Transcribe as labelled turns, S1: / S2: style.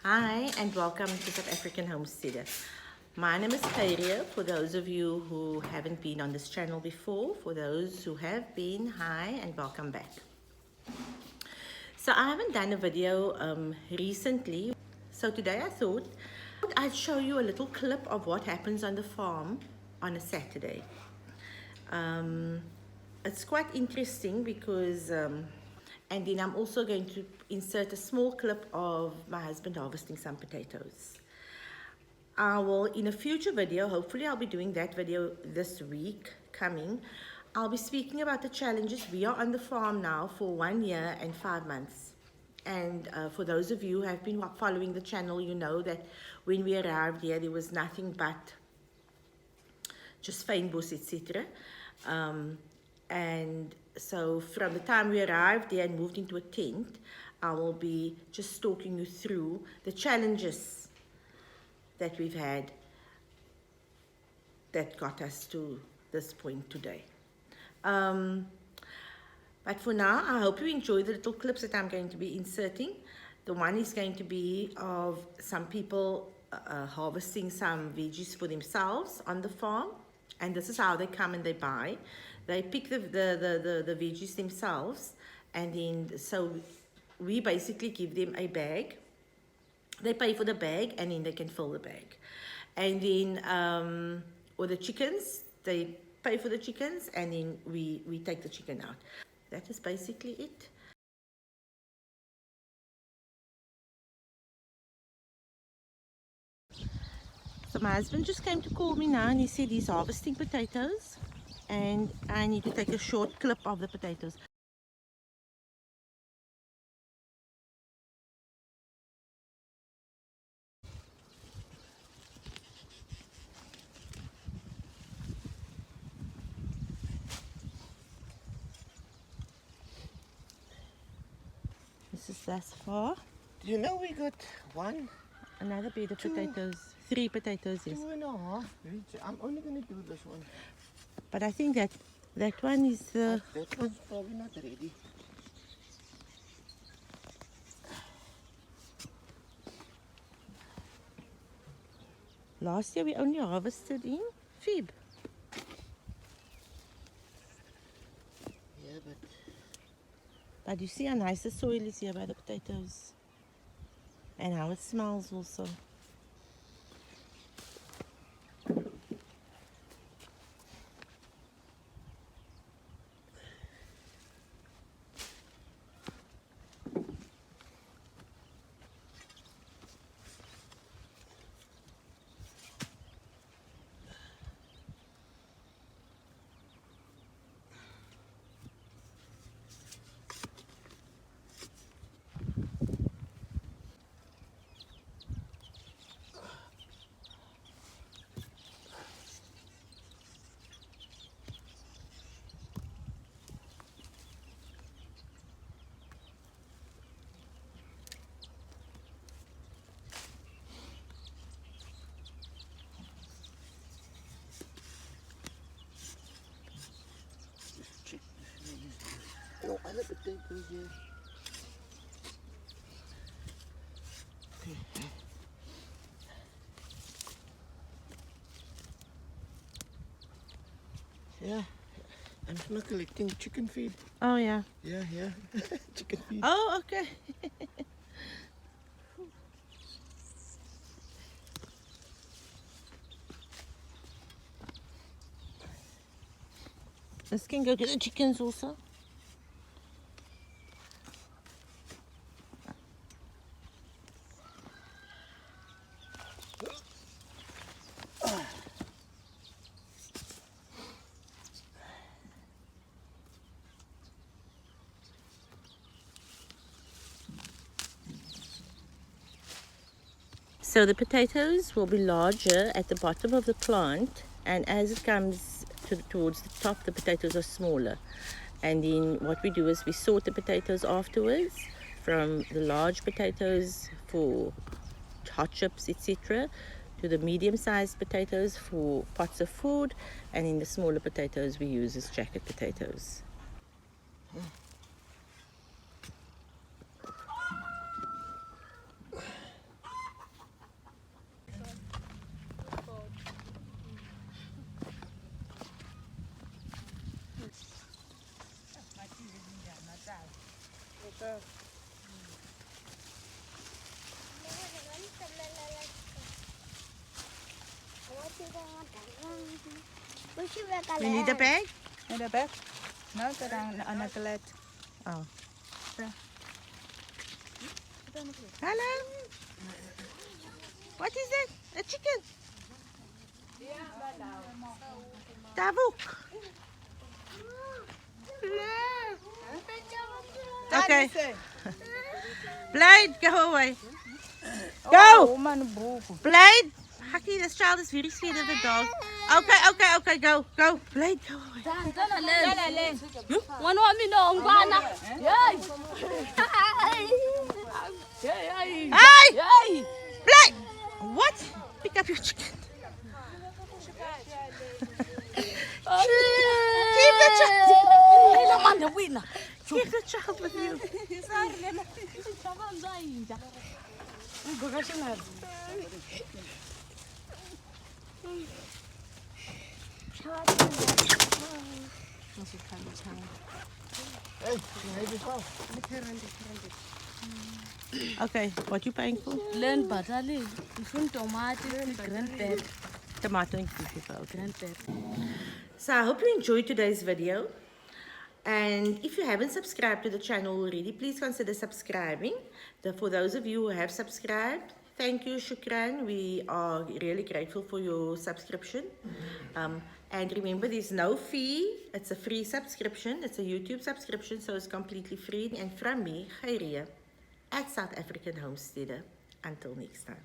S1: Hi and welcome to South African Homesteader. My name is Khairia. For those of you who haven't been on this channel before, for those who have been, hi and welcome back. So I haven't done a video recently. So today I thought I'd show you a little clip of what happens on the farm on a Saturday. It's quite interesting because and then I'm also going to insert a small clip of my husband harvesting some potatoes. I will, in a future video, hopefully I'll be doing that video this week coming. I'll be speaking about the challenges. We are on the farm now for 1 year and 5 months. And for those of you who have been following the channel, you know that when we arrived here, there was nothing but just fynbos, etc. And so from the time we arrived there and moved into a tent, I will be just talking you through the challenges that we've had that got us to this point today. But for now, I hope you enjoy the little clips that I'm going to be inserting. The one is going to be of some people harvesting some veggies for themselves on the farm. And this is how they come and they buy. They pick the veggies themselves. And then, so we basically give them a bag. They pay for the bag and then they can fill the bag. And then, or the chickens, they pay for the chickens and then we take the chicken out. That is basically it. So my husband just came to call me now and he said he's harvesting potatoes and I need to take a short clip of the potatoes. This is thus far.
S2: Do you know we got
S1: Another bed of potatoes. 3 potatoes, yes.
S2: 2.5? I'm only going to do this one.
S1: But I think that one is
S2: That one's probably not ready.
S1: Last year we only harvested in Feb.
S2: Yeah,
S1: But you see how nice the soil is here by the potatoes. And how it smells also.
S2: check. No other potatoes here. Okay. Yeah, I'm not collecting chicken feed.
S1: Oh yeah.
S2: Yeah, chicken feed.
S1: Oh, okay. This can go to the chickens also. So the potatoes will be larger at the bottom of the plant, and as it comes towards the top, the potatoes are smaller. And then what we do is we sort the potatoes afterwards from the large potatoes for hot chips, etc., to the medium-sized potatoes for pots of food, and in the smaller potatoes we use as jacket potatoes. You need a bag?
S3: In the back? No, on a toilet.
S1: Oh.
S3: Yeah.
S1: Hello? What is that? A chicken? Tavuk. Okay. Blade, go away. Go!
S3: Man, broke.
S1: Blade! Haki, this child is very scared of the dog. Okay, go. Blade, go away.
S4: One want me no ngwana. Yay.
S1: Hey! Blade! What? Pick up your chicken. Keep the child. Keep the child with you. Okay, what you paying for?
S4: Len batali. Ifun tomate, green pepper,
S1: Tomato and cucumber. Okay.
S4: green pepper.
S1: So I hope you enjoyed today's video. And if you haven't subscribed to the channel already, please consider subscribing. For those of you who have subscribed, thank you, shukran. We are really grateful for your subscription. And remember, there's no fee. It's a free subscription. It's a YouTube subscription, so it's completely free. And from me, Khairia, at South African Homesteader. Until next time.